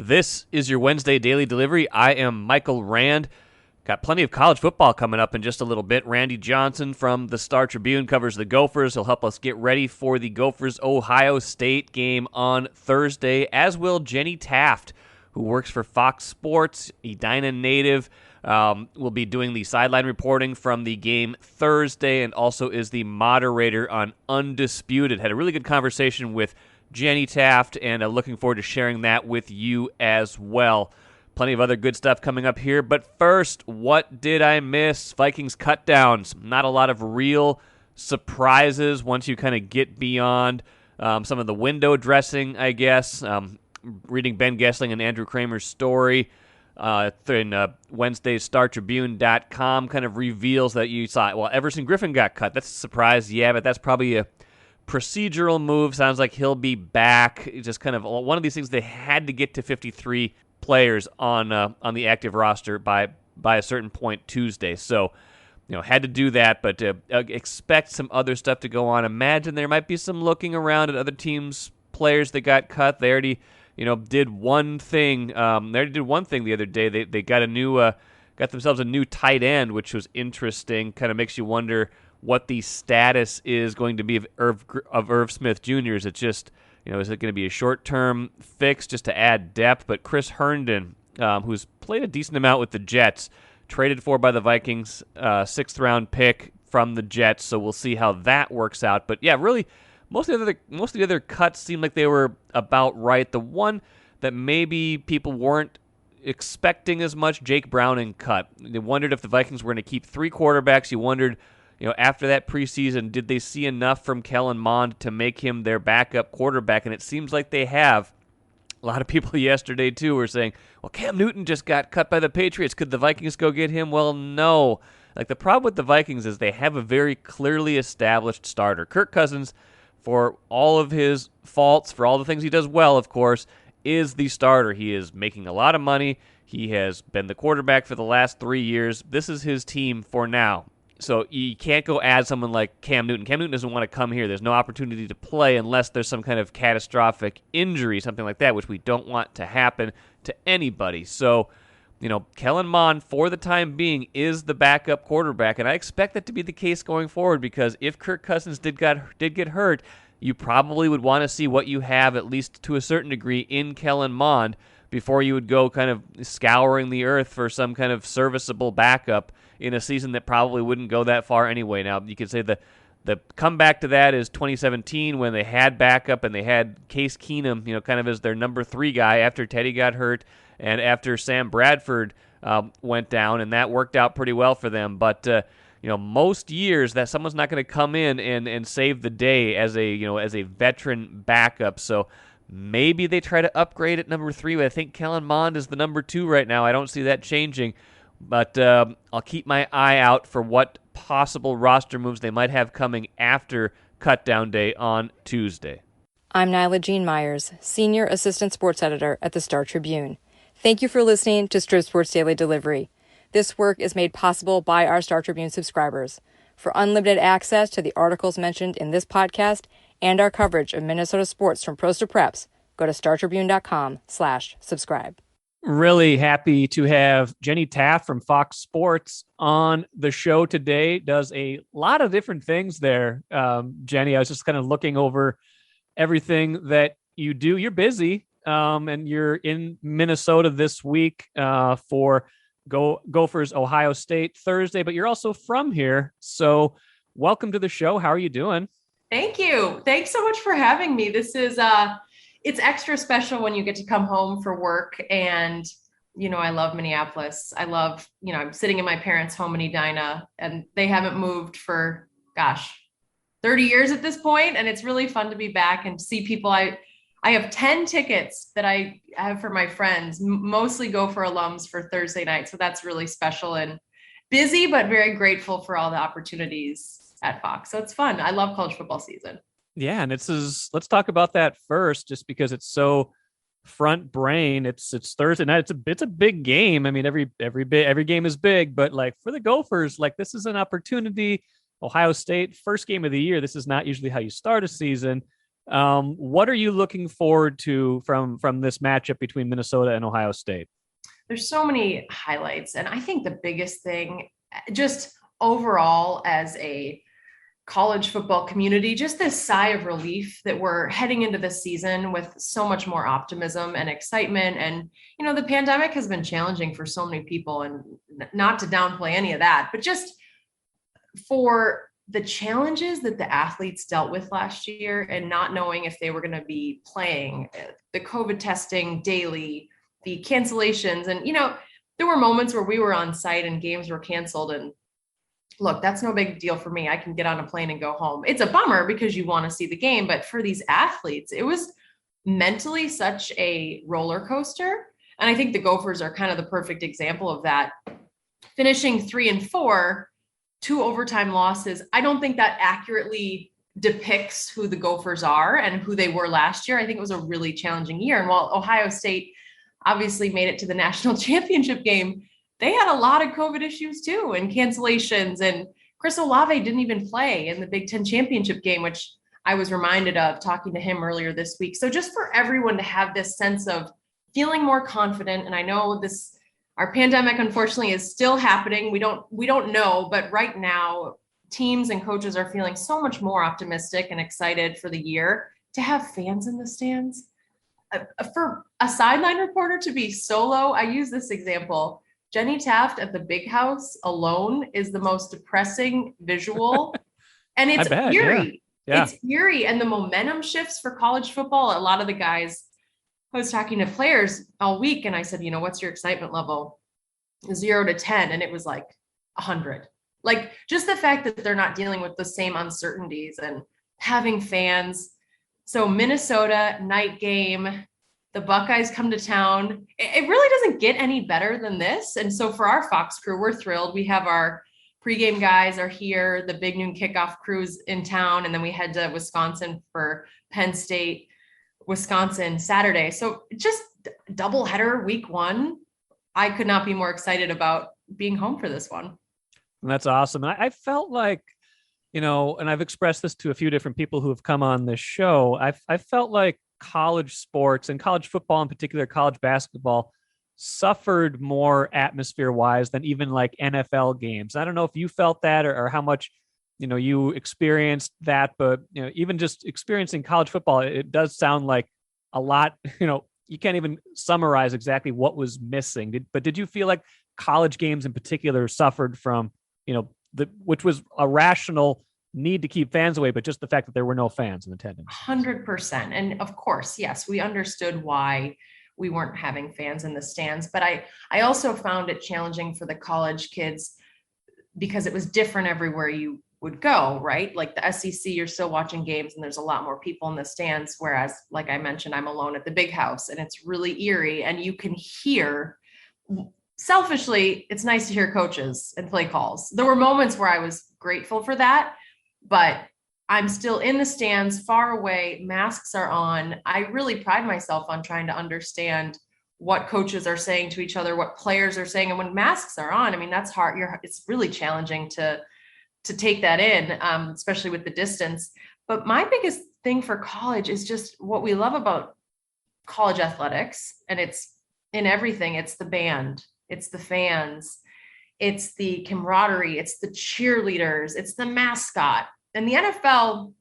This is your Wednesday Daily Delivery. I am Michael Rand. Got plenty of college football coming up in just a little bit. Randy Johnson from the Star Tribune covers the Gophers. He'll help us get ready for the Gophers-Ohio State game on Thursday, as will Jenny Taft, who works for Fox Sports, Edina native. Will be doing the sideline reporting from the game Thursday and also is the moderator on Undisputed. Had a really good conversation with Jenny Taft, and looking forward to sharing that with you as well. Plenty of other good stuff coming up here, but first, what did I miss? Vikings cutdowns. Not a lot of real surprises once you kind of get beyond some of the window dressing, I guess. Reading Ben Gessling and Andrew Kramer's story in Wednesday's StarTribune.com kind of reveals that you saw, well, Everson Griffin got cut. That's a surprise, yeah, but that's probably a procedural move. Sounds like he'll be back. It's just kind of one of these things. They had to get to 53 players on the active roster by a certain point Tuesday. So, had to do that, but expect some other stuff to go on. Imagine there might be some looking around at other teams' players that got cut. They already, did one thing. They already did one thing the other day. They got got themselves a new tight end, which was interesting. Kind of makes you wonder what the status is going to be of Irv Smith Jr. Is it just, is it going to be a short-term fix just to add depth? But Chris Herndon, who's played a decent amount with the Jets, traded for by the Vikings, sixth-round pick from the Jets, so we'll see how that works out. But, yeah, really, most of the other cuts seem like they were about right. The one that maybe people weren't expecting as much, Jake Browning cut. They wondered if the Vikings were going to keep three quarterbacks. You wondered, after that preseason, did they see enough from Kellen Mond to make him their backup quarterback? And it seems like they have. A lot of people yesterday, too, were saying, well, Cam Newton just got cut by the Patriots. Could the Vikings go get him? Well, no. The problem with the Vikings is they have a very clearly established starter. Kirk Cousins, for all of his faults, for all the things he does well, of course, is the starter. He is making a lot of money. He has been the quarterback for the last 3 years. This is his team for now. So you can't go add someone like Cam Newton. Cam Newton doesn't want to come here. There's no opportunity to play unless there's some kind of catastrophic injury, something like that, which we don't want to happen to anybody. So, Kellen Mond, for the time being, is the backup quarterback, and I expect that to be the case going forward because if Kirk Cousins did get hurt, you probably would want to see what you have, at least to a certain degree, in Kellen Mond before you would go kind of scouring the earth for some kind of serviceable backup in a season that probably wouldn't go that far anyway. Now, you could say the comeback to that is 2017 when they had backup and they had Case Keenum, kind of as their number 3 guy after Teddy got hurt and after Sam Bradford went down, and that worked out pretty well for them. But, most years that someone's not going to come in and save the day as a veteran backup. So maybe they try to upgrade at number 3, but I think Kellen Mond is the number 2 right now. I don't see that changing. But I'll keep my eye out for what possible roster moves they might have coming after cutdown day on Tuesday. I'm Nyla Jean Myers, Senior Assistant Sports Editor at the Star Tribune. Thank you for listening to Strip Sports Daily Delivery. This work is made possible by our Star Tribune subscribers. For unlimited access to the articles mentioned in this podcast and our coverage of Minnesota sports from pros to preps, go to startribune.com/subscribe. Really happy to have Jenny Taft from Fox Sports on the show today. Does a lot of different things there. Jenny, I was just kind of looking over everything that you do. You're busy, and you're in Minnesota this week for Gophers Ohio State Thursday, but you're also from here. So welcome to the show. How are you doing? Thank you. Thanks so much for having me. This is it's extra special when you get to come home for work. And, I love Minneapolis. I love, I'm sitting in my parents' home in Edina, and they haven't moved for, 30 years at this point. And it's really fun to be back and see people. I have 10 tickets that I have for my friends, mostly Gopher alums for Thursday night. So that's really special and busy, but very grateful for all the opportunities at Fox. So it's fun. I love college football season. Yeah, and let's talk about that first, just because it's so front brain. It's Thursday night. It's a big game. I mean, every game is big, but for the Gophers, this is an opportunity. Ohio State, first game of the year. This is not usually how you start a season, What are you looking forward to from this matchup between Minnesota and Ohio State? There's so many highlights. And I think the biggest thing, just overall as a college football community, just this sigh of relief that we're heading into this season with so much more optimism and excitement. And, the pandemic has been challenging for so many people, and not to downplay any of that, but just for the challenges that the athletes dealt with last year and not knowing if they were going to be playing, the COVID testing daily, the cancellations. And, there were moments where we were on site and games were canceled, and look, that's no big deal for me. I can get on a plane and go home. It's a bummer because you want to see the game, but for these athletes, it was mentally such a roller coaster. And I think the Gophers are kind of the perfect example of that. Finishing 3-4, 2 overtime losses. I don't think that accurately depicts who the Gophers are and who they were last year. I think it was a really challenging year. And while Ohio State obviously made it to the national championship game, they had a lot of COVID issues too, and cancellations. And Chris Olave didn't even play in the Big Ten championship game, which I was reminded of talking to him earlier this week. So just for everyone to have this sense of feeling more confident. And I know our pandemic, unfortunately, is still happening. We don't know, but right now teams and coaches are feeling so much more optimistic and excited for the year. To have fans in the stands, for a sideline reporter to be solo. I use this example. Jenny Taft at the Big House alone is the most depressing visual. And it's eerie. Yeah. It's eerie. And the momentum shifts for college football. A lot of the guys, I was talking to players all week and I said, what's your excitement level? 0 to 10. And it was like 100. Like just the fact that they're not dealing with the same uncertainties and having fans. So Minnesota night game, the Buckeyes come to town. It really doesn't get any better than this. And so for our Fox crew, we're thrilled. We have our pregame guys are here. The big noon kickoff crew's in town. And then we head to Wisconsin for Penn State, Wisconsin Saturday. So just doubleheader week 1. I could not be more excited about being home for this one. And that's awesome. And I felt like, and I've expressed this to a few different people who have come on this show. I felt like college sports and college football in particular, college basketball suffered more atmosphere wise than even like NFL games. I don't know if you felt that or how much, you experienced that, but, even just experiencing college football, it does sound like a lot, you can't even summarize exactly what was missing. But did you feel like college games in particular suffered from, which was a rational need to keep fans away, but just the fact that there were no fans in attendance? 100%. And of course, yes, we understood why we weren't having fans in the stands, but I also found it challenging for the college kids because it was different everywhere you would go, right? Like the SEC, you're still watching games and there's a lot more people in the stands. Whereas, like I mentioned, I'm alone at the Big House and it's really eerie and you can hear. Selfishly, it's nice to hear coaches and play calls. There were moments where I was grateful for that, but I'm still in the stands, far away, masks are on. I really pride myself on trying to understand what coaches are saying to each other, what players are saying. And when masks are on, I mean, that's hard. It's really challenging to take that in, especially with the distance. But my biggest thing for college is just what we love about college athletics. And it's in everything. It's the band, it's the fans, it's the camaraderie, it's the cheerleaders, it's the mascot. And the NFL,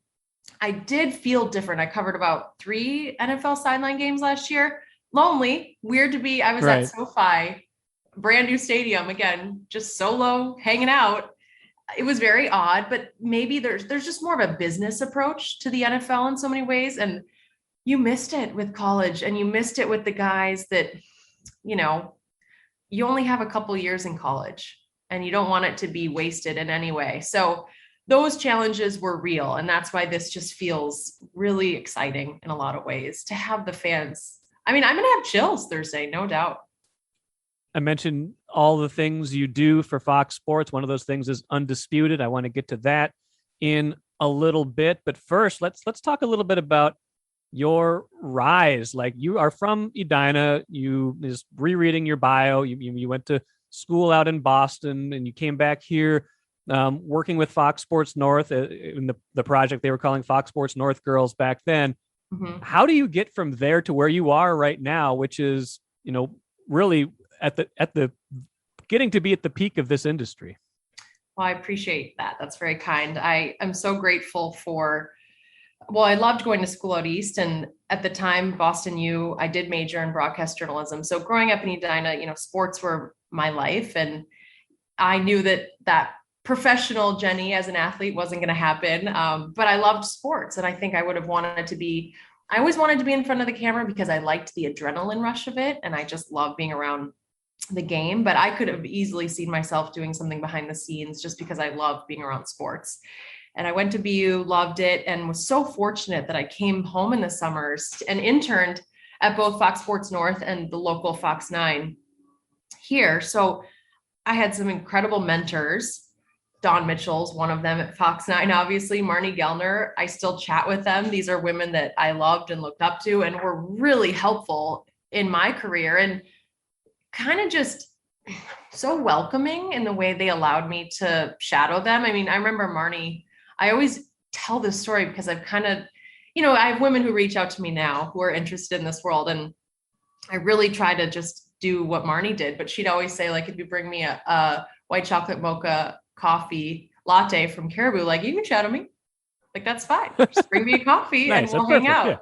I did feel different. I covered about 3 NFL sideline games last year. Lonely, weird to be. I was at SoFi, brand new stadium, again, just solo, hanging out. It was very odd, but maybe there's just more of a business approach to the NFL in so many ways. And you missed it with college, and you missed it with the guys that, you only have a couple years in college and you don't want it to be wasted in any way. So those challenges were real. And that's why this just feels really exciting in a lot of ways to have the fans. I mean, I'm going to have chills Thursday, no doubt. I mentioned all the things you do for Fox Sports. One of those things is Undisputed. I want to get to that in a little bit, but first let's talk a little bit about your rise. Like, you are from Edina. You is rereading your bio. You went to school out in Boston and you came back here working with Fox Sports North in the project they were calling Fox Sports North Girls back then. Mm-hmm. How do you get from there to where you are right now, which is, really at the getting to be at the peak of this industry? Well, I appreciate that. That's very kind. I am so grateful I loved going to school out East. And at the time, Boston U, I did major in broadcast journalism. So growing up in Edina, sports were my life. And I knew that professional Jenny as an athlete wasn't going to happen. But I loved sports. And I think I always wanted to be in front of the camera because I liked the adrenaline rush of it. And I just love being around the game, but I could have easily seen myself doing something behind the scenes just because I love being around sports. And I went to BU, loved it, and was so fortunate that I came home in the summers and interned at both Fox Sports North and the local Fox 9 here. So I had some incredible mentors. Dawn Mitchell's one of them at Fox 9, obviously. Marnie Gellner, I still chat with them. These are women that I loved and looked up to and were really helpful in my career and kind of just so welcoming in the way they allowed me to shadow them. I mean, I remember Marnie, I always tell this story because I've kind of, I have women who reach out to me now who are interested in this world. And I really try to just do what Marnie did, but she'd always say, like, if you bring me a white chocolate mocha coffee latte from Caribou, like, you can shadow me. Like, that's fine. Just bring me a coffee nice, and we'll hang out. Yeah.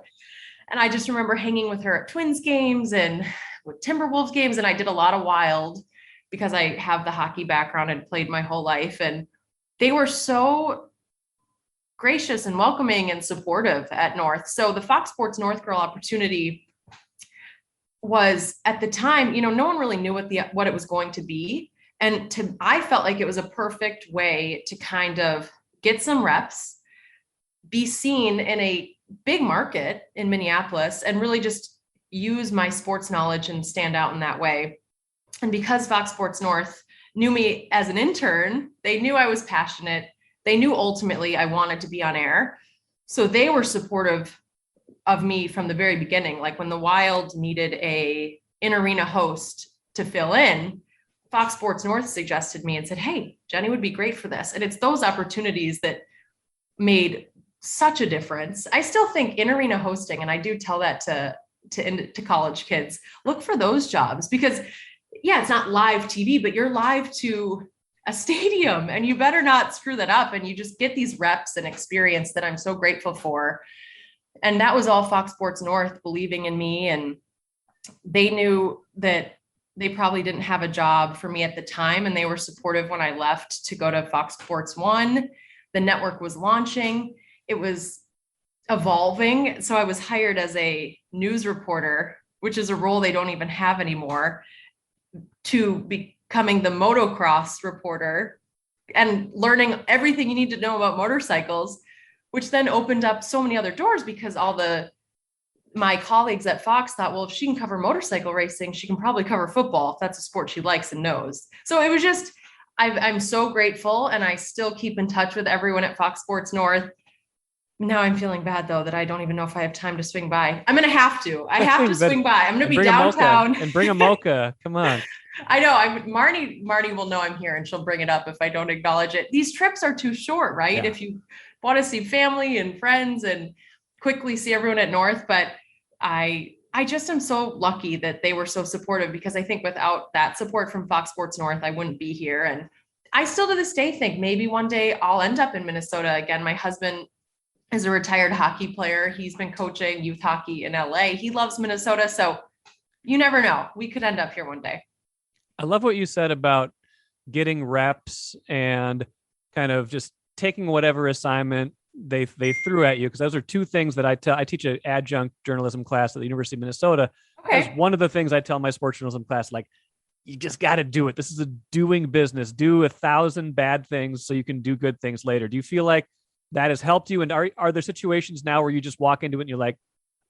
And I just remember hanging with her at Twins games and with Timberwolves games. And I did a lot of wild because I have the hockey background and played my whole life. And they were so gracious and welcoming and supportive at North. So the Fox Sports North Girl opportunity was, at the time, no one really knew what it was going to be. And I felt like it was a perfect way to kind of get some reps, be seen in a big market in Minneapolis, and really just use my sports knowledge and stand out in that way. And because Fox Sports North knew me as an intern, they knew I was passionate. They knew ultimately I wanted to be on air. So they were supportive of me from the very beginning. Like when the Wild needed a in-arena host to fill in, Fox Sports North suggested me and said, hey, Jenny would be great for this. And it's those opportunities that made such a difference. I still think in-arena hosting, and I do tell that to college kids, look for those jobs because, yeah, it's not live TV, but you're live to a stadium and you better not screw that up. And you just get these reps and experience that I'm so grateful for. And that was all Fox Sports North believing in me. And they knew that they probably didn't have a job for me at the time. And they were supportive when I left to go to Fox Sports 1. The network was launching. It was evolving. So I was hired as a news reporter, which is a role they don't even have anymore, to becoming the motocross reporter and learning everything you need to know about motorcycles, which then opened up so many other doors because my colleagues at Fox thought, well, if she can cover motorcycle racing, she can probably cover football if that's a sport she likes and knows. So it was just, I'm so grateful, and I still keep in touch with everyone at Fox Sports North. Now I'm feeling bad though that I don't even know if I have time to swing by. I'm going to have to. I have to swing by. I'm going to be downtown. And bring a mocha. Come on. I know. Marnie will know I'm here and she'll bring it up if I don't acknowledge it. These trips are too short, right? Yeah. If you want to see family and friends and quickly see everyone at North, but I just am so lucky that they were so supportive, because I think without that support from Fox Sports North, I wouldn't be here. And I still to this day think maybe one day I'll end up in Minnesota again. My husband is a retired hockey player. He's been coaching youth hockey in LA. He loves Minnesota. So you never know. We could end up here one day. I love what you said about getting reps and kind of just taking whatever assignment they threw at you, because those are two things that I teach an adjunct journalism class at the University of Minnesota. Okay. That's one of the things I tell my sports journalism class, like, you just got to do it. This is a doing business. Do 1,000 bad things so you can do good things later. Do you feel like that has helped you? And are there situations now where you just walk into it and you're like,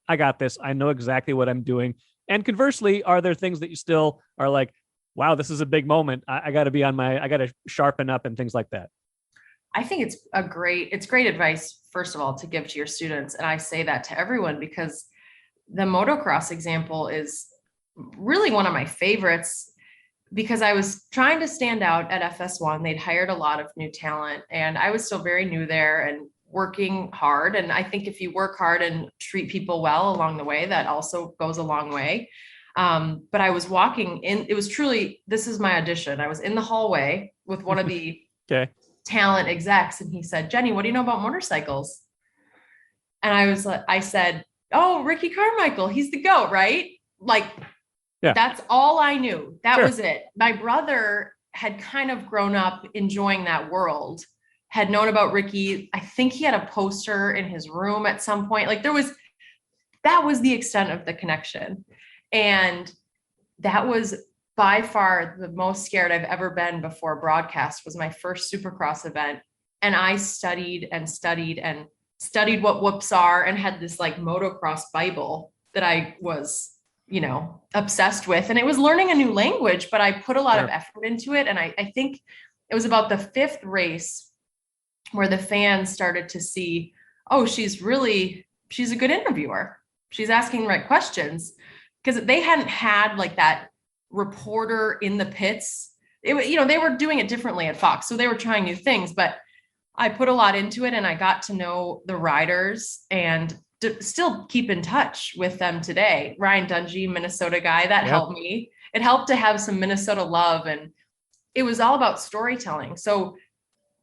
I got this. I know exactly what I'm doing. And conversely, are there things that you still are like, wow, this is a big moment. I got to I got to sharpen up and things like that? I think it's great advice, first of all, to give to your students. And I say that to everyone because the motocross example is really one of my favorites. because I was trying to stand out at FS1. They'd hired a lot of new talent, and I was still very new there and working hard. And I think if you work hard and treat people well along the way, that also goes a long way. But I was walking in, it was truly, this is my audition. I was in the hallway with one of the talent execs, and he said, Jenny, what do you know about motorcycles? And I said, oh, Ricky Carmichael, he's the GOAT, right? Like, that's all I knew. That was it. My brother had kind of grown up enjoying that world, had known about Ricky. I think he had a poster in his room at some point. Like that was the extent of the connection. And that was by far the most scared I've ever been before broadcast. Was my first Supercross event. And I studied what whoops are, and had this like motocross Bible that I was, obsessed with. And it was learning a new language, but I put a lot of effort into it. And I think it was about the 5th race where the fans started to see, oh, she's a good interviewer. She's asking the right questions, because they hadn't had like that reporter in the pits. They were doing it differently at Fox. So they were trying new things, but I put a lot into it, and I got to know the riders and still keep in touch with them today. Ryan Dungey, Minnesota guy, that helped me. It helped to have some Minnesota love, and it was all about storytelling. So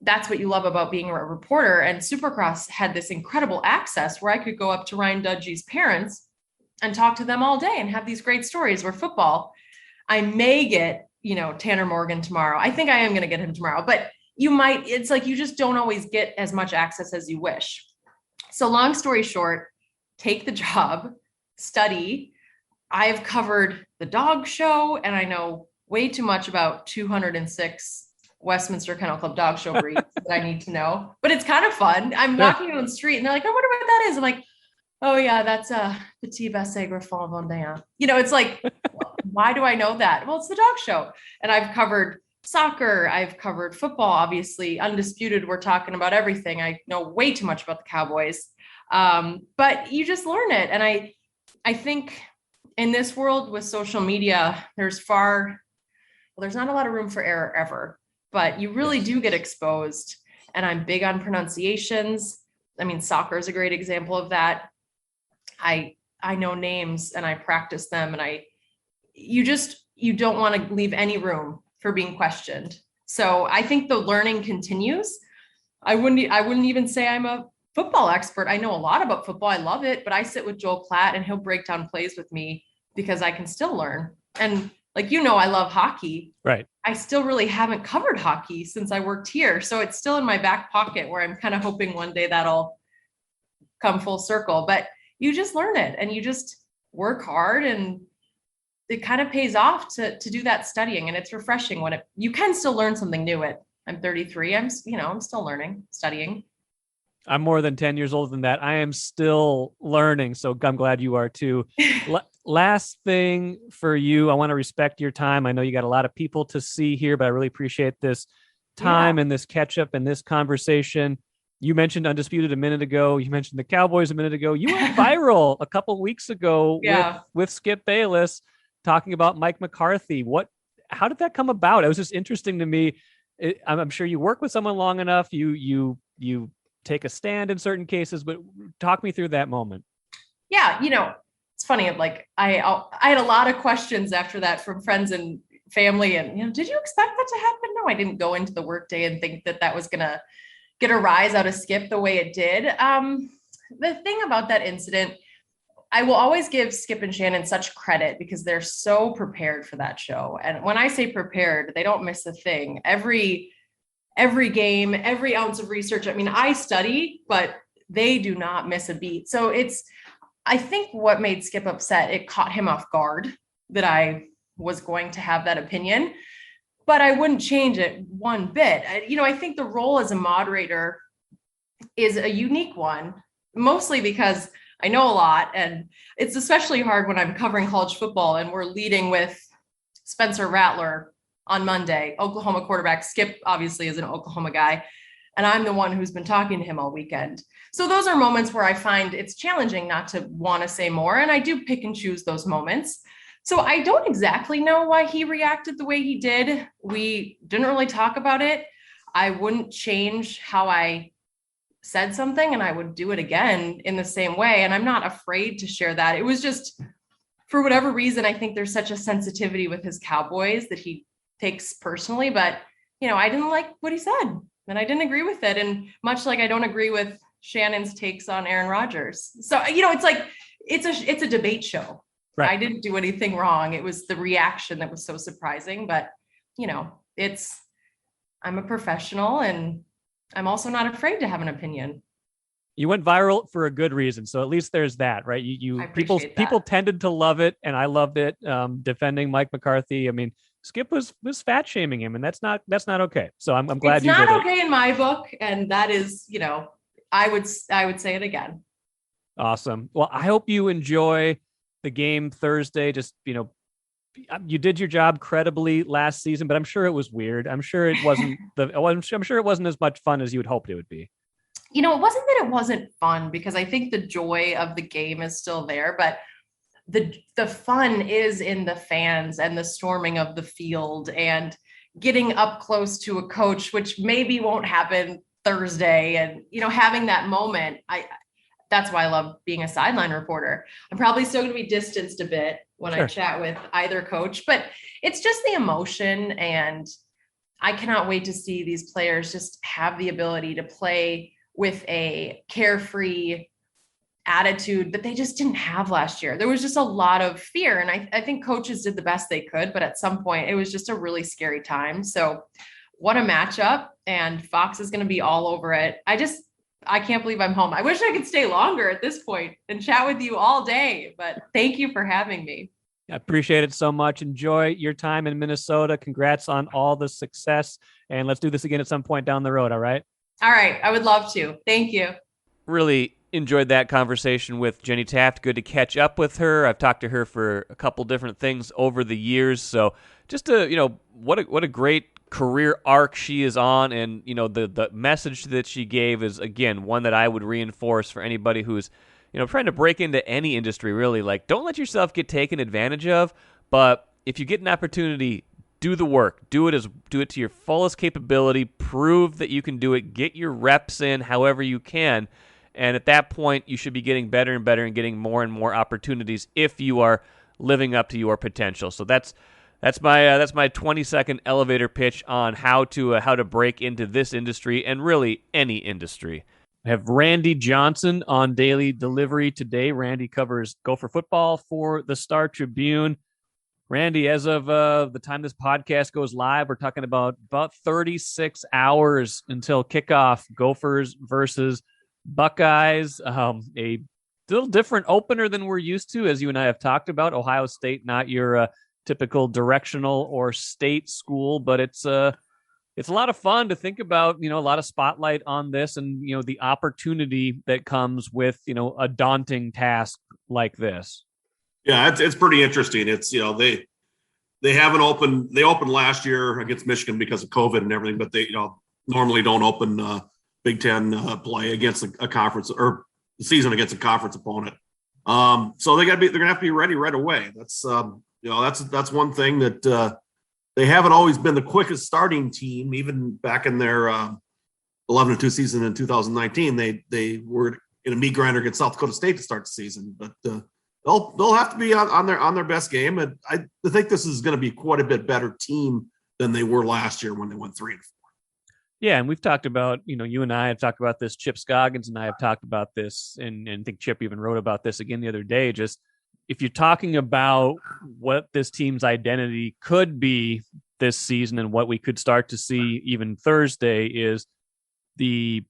that's what you love about being a reporter. And Supercross had this incredible access where I could go up to Ryan Dungey's parents and talk to them all day and have these great stories. Where football, I may get, Tanner Morgan tomorrow. I think I am going to get him tomorrow, but it's like, you just don't always get as much access as you wish. So long story short, take the job, study. I've covered the dog show, and I know way too much about 206 Westminster Kennel Club dog show breeds that I need to know, but it's kind of fun. I'm walking down the street and they're like, I wonder what that is. I'm like, oh yeah, that's a Petit Basset Griffon Vendéen. It's like, why do I know that? Well, it's the dog show. And I've covered soccer. I've covered football, obviously. Undisputed, we're talking about everything. I know way too much about the Cowboys. But you just learn it. And I think in this world with social media, there's not a lot of room for error ever, but you really do get exposed. And I'm big on pronunciations. I mean, soccer is a great example of that. I know names and I practice them, and you don't want to leave any room for being questioned. So I think the learning continues. I wouldn't even say I'm a football expert. I know a lot about football. I love it, but I sit with Joel Klatt and he'll break down plays with me because I can still learn. And like, I love hockey. Right. I still really haven't covered hockey since I worked here. So it's still in my back pocket, where I'm kind of hoping one day that'll come full circle. But you just learn it, and you just work hard, and it kind of pays off to do that studying. And it's refreshing when you can still learn something new. I'm 33. I'm still learning, studying. I'm more than 10 years older than that. I am still learning. So I'm glad you are too. Last thing for you, I want to respect your time. I know you got a lot of people to see here, but I really appreciate this time and this catch up and this conversation. You mentioned Undisputed a minute ago. You mentioned the Cowboys a minute ago. You went viral a couple weeks ago with Skip Bayless talking about Mike McCarthy. How did that come about? It was just interesting to me. I'm sure you work with someone long enough. You take a stand in certain cases, but talk me through that moment. Yeah. It's funny. Like I had a lot of questions after that from friends and family, and, did you expect that to happen? No, I didn't go into the workday and think that was going to get a rise out of Skip the way it did. The thing about that incident, I will always give Skip and Shannon such credit because they're so prepared for that show. And when I say prepared, they don't miss a thing. Every game, every ounce of research. I mean, I study, but they do not miss a beat. So I think what made Skip upset, it caught him off guard that I was going to have that opinion, but I wouldn't change it one bit. I think the role as a moderator is a unique one, mostly because I know a lot, and it's especially hard when I'm covering college football and we're leading with Spencer Rattler on Monday, Oklahoma quarterback. Skip obviously is an Oklahoma guy, and I'm the one who's been talking to him all weekend. So those are moments where I find it's challenging not to want to say more, and I do pick and choose those moments. So I don't exactly know why he reacted the way he did. We didn't really talk about it. I wouldn't change how I said something, and I would do it again in the same way. And I'm not afraid to share that. It was just, for whatever reason, I think there's such a sensitivity with his Cowboys that he takes personally. But, I didn't like what he said, and I didn't agree with it. And much like I don't agree with Shannon's takes on Aaron Rodgers. So, it's like, it's a debate show. Right. I didn't do anything wrong. It was the reaction that was so surprising. But, I'm a professional, and I'm also not afraid to have an opinion. You went viral for a good reason. So at least there's that, right? People tended to love it, and I loved it. Defending Mike McCarthy. I mean, Skip was fat shaming him, and that's not okay. So I'm glad you did it. It's not okay in my book. And that is, I would say it again. Awesome. Well, I hope you enjoy the game Thursday. Just, you did your job credibly last season, but I'm sure it was weird. I'm sure it wasn't I'm sure it wasn't as much fun as you had hoped it would be. It wasn't that it wasn't fun, because I think the joy of the game is still there, but the fun is in the fans and the storming of the field and getting up close to a coach, which maybe won't happen Thursday. And, having that moment, that's why I love being a sideline reporter. I'm probably still going to be distanced a bit when I chat with either coach, but it's just the emotion. And I cannot wait to see these players just have the ability to play with a carefree attitude that they just didn't have last year. There was just a lot of fear. And I think coaches did the best they could, but at some point it was just a really scary time. So what a matchup, and Fox is going to be all over it. I can't believe I'm home. I wish I could stay longer at this point and chat with you all day, but thank you for having me. I appreciate it so much. Enjoy your time in Minnesota. Congrats on all the success, and let's do this again at some point down the road. All right. All right. I would love to. Thank you. Really enjoyed that conversation with Jenny Taft. Good to catch up with her. I've talked to her for a couple different things over the years. So just what a great career arc she is on. And, the message that she gave is, again, one that I would reinforce for anybody who's, trying to break into any industry, really. Like, don't let yourself get taken advantage of. But if you get an opportunity, do the work. Do it to your fullest capability. Prove that you can do it. Get your reps in however you can. And at that point, you should be getting better and better and getting more and more opportunities if you are living up to your potential. So that's my 20-second elevator pitch on how to break into this industry and really any industry. I have Randy Johnson on Daily Delivery today. Randy covers Gopher football for the Star Tribune. Randy, as of the time this podcast goes live, we're talking about 36 hours until kickoff. Gophers versus Buckeyes. A little different opener than we're used to, as you and I have talked about. Ohio State, not your typical directional or state school, but it's a lot of fun to think about. A lot of spotlight on this, and the opportunity that comes with a daunting task like this. Yeah, it's pretty interesting. It's they haven't opened. They opened last year against Michigan because of COVID and everything, but they normally don't open Big Ten play against a conference or the season against a conference opponent. So they're gonna have to be ready right away. That's that's one thing that they haven't always been the quickest starting team. Even back in their 11-2 season in 2019, they were in a meat grinder against South Dakota State to start the season. But they'll have to be on their best game, and I think this is going to be quite a bit better team than they were last year when they went 3-4. Yeah, and we've talked about, you and I have talked about this. Chip Scoggins and I have talked about this, and I think Chip even wrote about this again the other day. Just if you're talking about what this team's identity could be this season and what we could start to see even Thursday, is the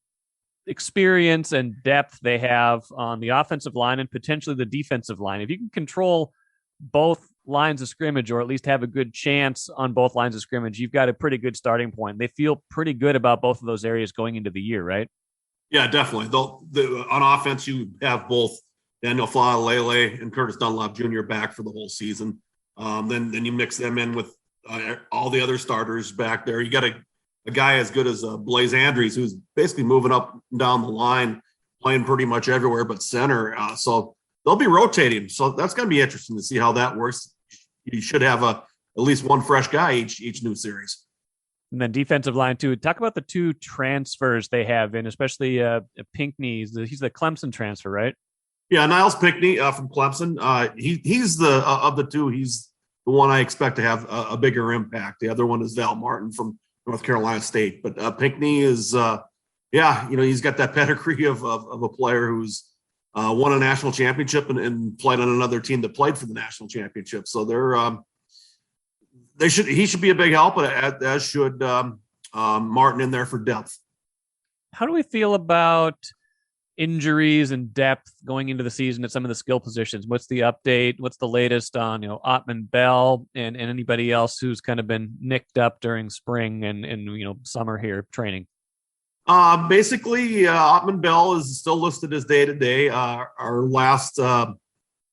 experience and depth they have on the offensive line and potentially the defensive line. If you can control both lines of scrimmage, or at least have a good chance on both lines of scrimmage, you've got a pretty good starting point. They feel pretty good about both of those areas going into the year, right? Yeah, definitely. On offense, you have both Daniel Faalele and Curtis Dunlap Jr. back for the whole season. Then you mix them in with all the other starters back there. You got a guy as good as Blaze Andrews, who's basically moving up and down the line, playing pretty much everywhere but center. So they'll be rotating. So that's going to be interesting to see how that works. you should have at least one fresh guy each new series. And then defensive line too. Talk about the two transfers they have in, especially Pinckney. He's the Clemson transfer, right? Yeah, Niles Pinckney from Clemson. He's the of the two. He's the one I expect to have a bigger impact. The other one is Val Martin from North Carolina State. But Pinckney is, he's got that pedigree of a player who's won a national championship and played on another team that played for the national championship. So he should be a big help, as should Martin in there for depth. How do we feel about injuries and depth going into the season at some of the skill positions? What's the update? What's the latest on, Ottman Bell and anybody else who's kind of been nicked up during spring and summer here training? Basically, Ottman Bell is still listed as day-to-day. Our last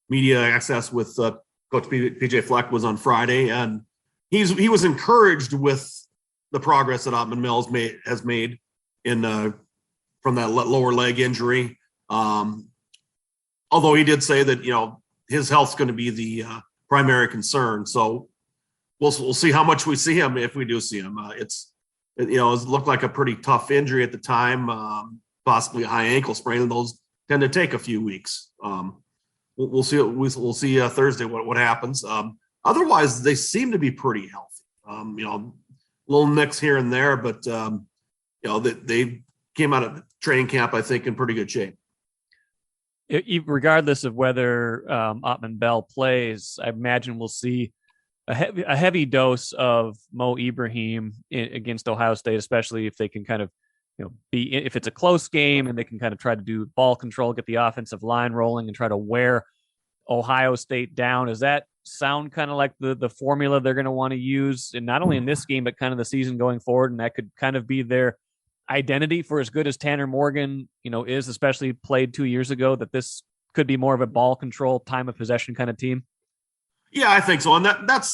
media access with Coach PJ Fleck was on Friday, and he was encouraged with the progress that Ottman Bell has made from that lower leg injury. Although he did say that, his health's going to be the primary concern. So we'll see how much we see him if we do see him. It looked like a pretty tough injury at the time, possibly a high ankle sprain, and those tend to take a few weeks. We'll see. We'll see Thursday what happens. Otherwise, they seem to be pretty healthy. Little nicks here and there, but they came out of training camp, I think, in pretty good shape. Regardless of whether Ottman Bell plays, I imagine we'll see a heavy dose of Mo Ibrahim against Ohio State, especially if they can kind of, if it's a close game and they can kind of try to do ball control, get the offensive line rolling and try to wear Ohio State down. Does that sound kind of like the formula they're going to want to use, and not only in this game, but kind of the season going forward? And that could kind of be their identity for as good as Tanner Morgan, is, especially played 2 years ago, that this could be more of a ball control, time of possession kind of team? Yeah, I think so. And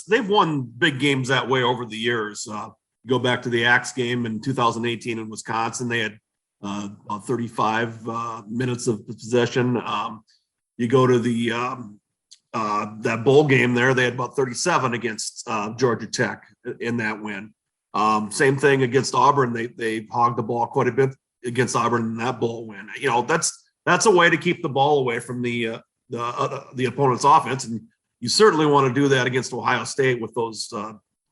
they've won big games that way over the years. Go back to the Axe game in 2018 in Wisconsin. They had about 35 minutes of possession. You go to that bowl game there, they had about 37 against Georgia Tech in that win. Same thing against Auburn. They hogged the ball quite a bit against Auburn in that bowl win. That's a way to keep the ball away from the opponent's offense, and you certainly want to do that against Ohio State with those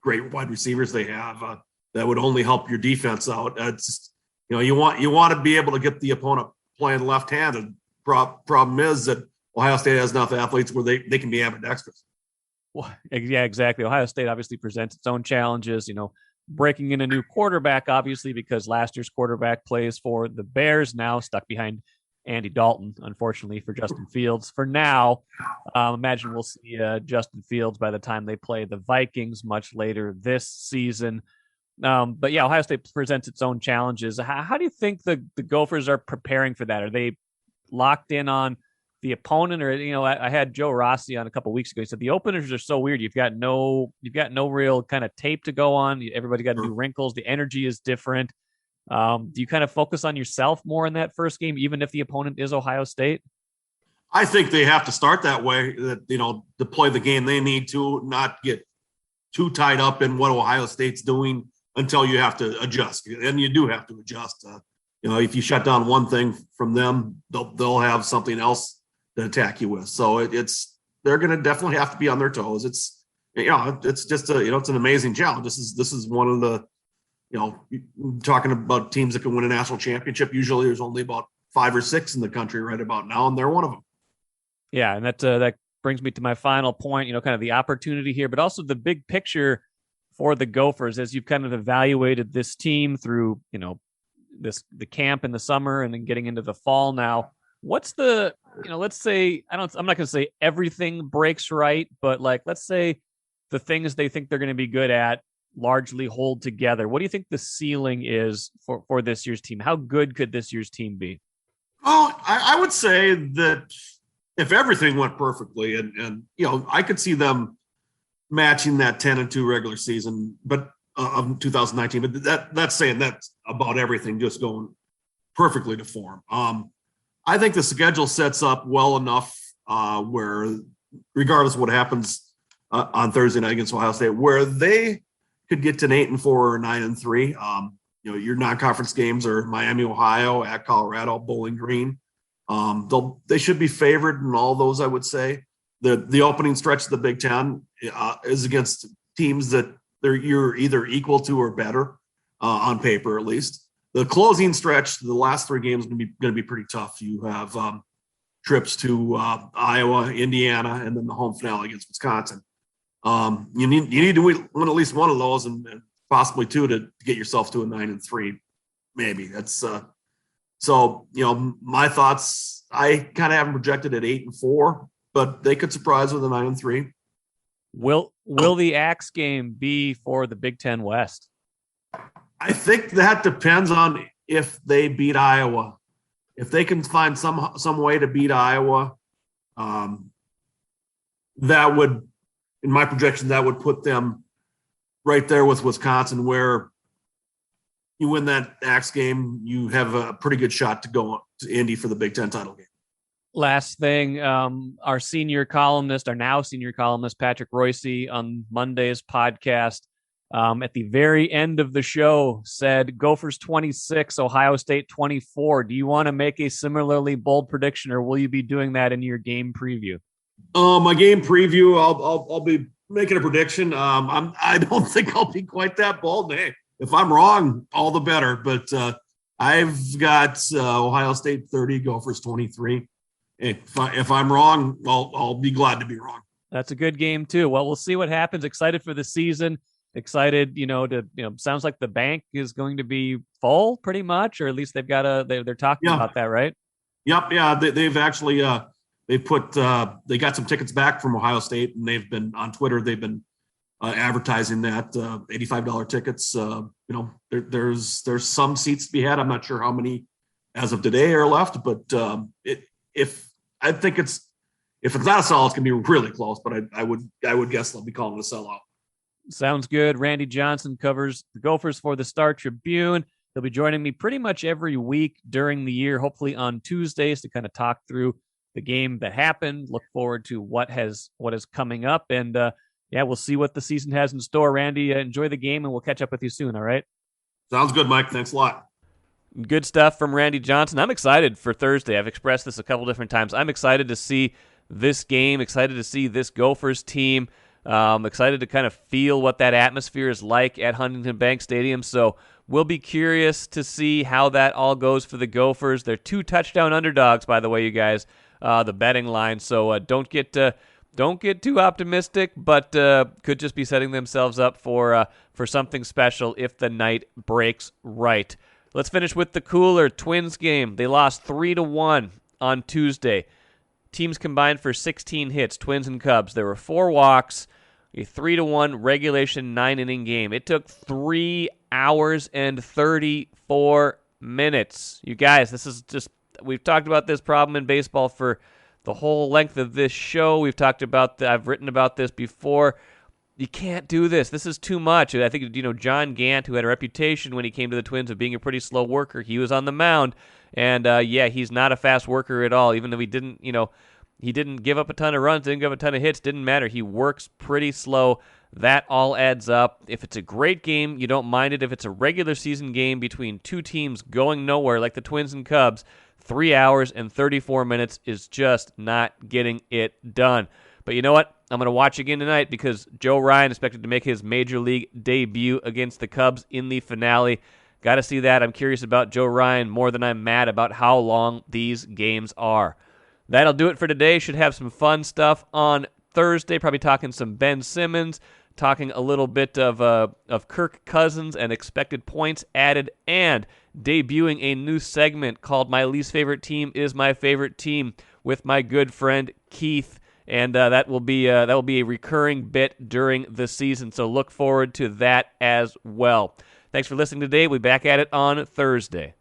great wide receivers they have. That would only help your defense out. It's just, you want to be able to get the opponent playing left-handed. Problem is that Ohio State has enough athletes where they can be ambidextrous. Well, yeah, exactly. Ohio State obviously presents its own challenges. Breaking in a new quarterback, obviously, because last year's quarterback plays for the Bears, now stuck behind Andy Dalton, unfortunately, for Justin Fields. For now, imagine we'll see Justin Fields by the time they play the Vikings much later this season. But yeah, Ohio State presents its own challenges. How do you think the Gophers are preparing for that? Are they locked in on the opponent, or I had Joe Rossi on a couple of weeks ago. He said the openers are so weird. You've got no real kind of tape to go on. Everybody got new wrinkles. The energy is different. Do you kind of focus on yourself more in that first game, even if the opponent is Ohio State? I think they have to start that way. That to play the game they need to, not get too tied up in what Ohio State's doing until you have to adjust, and you do have to adjust. If you shut down one thing from them, they'll have something else to attack you with. So they're going to definitely have to be on their toes. It's just it's an amazing challenge. This is one of the, talking about teams that can win a national championship. Usually there's only about 5 or 6 in the country right about now, and they're one of them. Yeah. And that brings me to my final point, kind of the opportunity here, but also the big picture for the Gophers as you've kind of evaluated this team through, the camp in the summer and then getting into the fall now. What's the, let's say, I'm not going to say everything breaks right, but let's say the things they think they're going to be good at largely hold together. What do you think the ceiling is for this year's team? How good could this year's team be? Well, I would say that if everything went perfectly and I could see them matching that 10-2 regular season, but of 2019, but that's saying that's about everything just going perfectly to form. I think the schedule sets up well enough where regardless of what happens on Thursday night against Ohio State, where they could get to an 8-4 or 9-3. Your non-conference games are Miami, Ohio, at Colorado, Bowling Green. They should be favored in all those, I would say. The opening stretch of the Big Ten is against teams that you're either equal to or better on paper, at least. The closing stretch, the last 3 games, going to be pretty tough. You have trips to Iowa, Indiana, and then the home finale against Wisconsin. You need to win at least one of those, and possibly 2 to get yourself to a 9-3. Maybe that's so. My thoughts. I kind of have them projected at 8-4, but they could surprise with a 9-3. Will the Axe game be for the Big Ten West? I think that depends on if they beat Iowa. If they can find some way to beat Iowa, that would, in my projection, that would put them right there with Wisconsin, where you win that Axe game, you have a pretty good shot to go to Indy for the Big Ten title game. Last thing, our now senior columnist, Patrick Royce, on Monday's podcast, at the very end of the show, said Gophers 26, Ohio State 24. Do you want to make a similarly bold prediction, or will you be doing that in your game preview? My game preview, I'll be making a prediction. I don't think I'll be quite that bold. Hey, if I'm wrong, all the better. But I've got Ohio State 30, Gophers 23. If I'm wrong, I'll be glad to be wrong. That's a good game too. Well, we'll see what happens. Excited for the season. Excited, sounds like the bank is going to be full pretty much, or at least they've got they're talking about that, right? Yep. Yeah. They've actually, they got some tickets back from Ohio State, and they've been on Twitter. They've been advertising that $85 tickets. There's some seats to be had. I'm not sure how many as of today are left, but if it's not a sellout, it's gonna be really close. But I would guess they'll be calling it a sellout. Sounds good. Randy Johnson covers the Gophers for the Star Tribune. He'll be joining me pretty much every week during the year, hopefully on Tuesdays, to kind of talk through the game that happened. Look forward to what is coming up, and we'll see what the season has in store. Randy, enjoy the game, and we'll catch up with you soon. All right. Sounds good, Mike. Thanks a lot. Good stuff from Randy Johnson. I'm excited for Thursday. I've expressed this a couple different times. I'm excited to see this game, excited to see this Gophers team, excited to kind of feel what that atmosphere is like at Huntington Bank Stadium. So we'll be curious to see how that all goes for the Gophers. They're 2 touchdown underdogs, by the way, you guys, the betting line. So don't get too optimistic, but could just be setting themselves up for something special if the night breaks right. Let's finish with the cooler Twins game. They lost 3-1 on Tuesday. Teams combined for 16 hits, Twins and Cubs. There were 4 walks, a 3-1 regulation 9-inning game. It took 3 hours and 34 minutes. You guys, we've talked about this problem in baseball for the whole length of this show. We've talked about I've written about this before. You can't do this. This is too much. I think, John Gant, who had a reputation when he came to the Twins of being a pretty slow worker, he was on the mound. And, he's not a fast worker at all, even though he didn't give up a ton of runs, didn't give up a ton of hits, didn't matter. He works pretty slow. That all adds up. If it's a great game, you don't mind it. If it's a regular season game between 2 teams going nowhere like the Twins and Cubs, 3 hours and 34 minutes is just not getting it done. But you know what? I'm going to watch again tonight because Joe Ryan is expected to make his Major League debut against the Cubs in the finale. Got to see that. I'm curious about Joe Ryan more than I'm mad about how long these games are. That'll do it for today. Should have some fun stuff on Thursday. Probably talking some Ben Simmons, talking a little bit of Kirk Cousins and expected points added, and debuting a new segment called My Least Favorite Team is My Favorite Team with my good friend Keith. And that will be a recurring bit during the season. So look forward to that as well. Thanks for listening today. We'll be back at it on Thursday.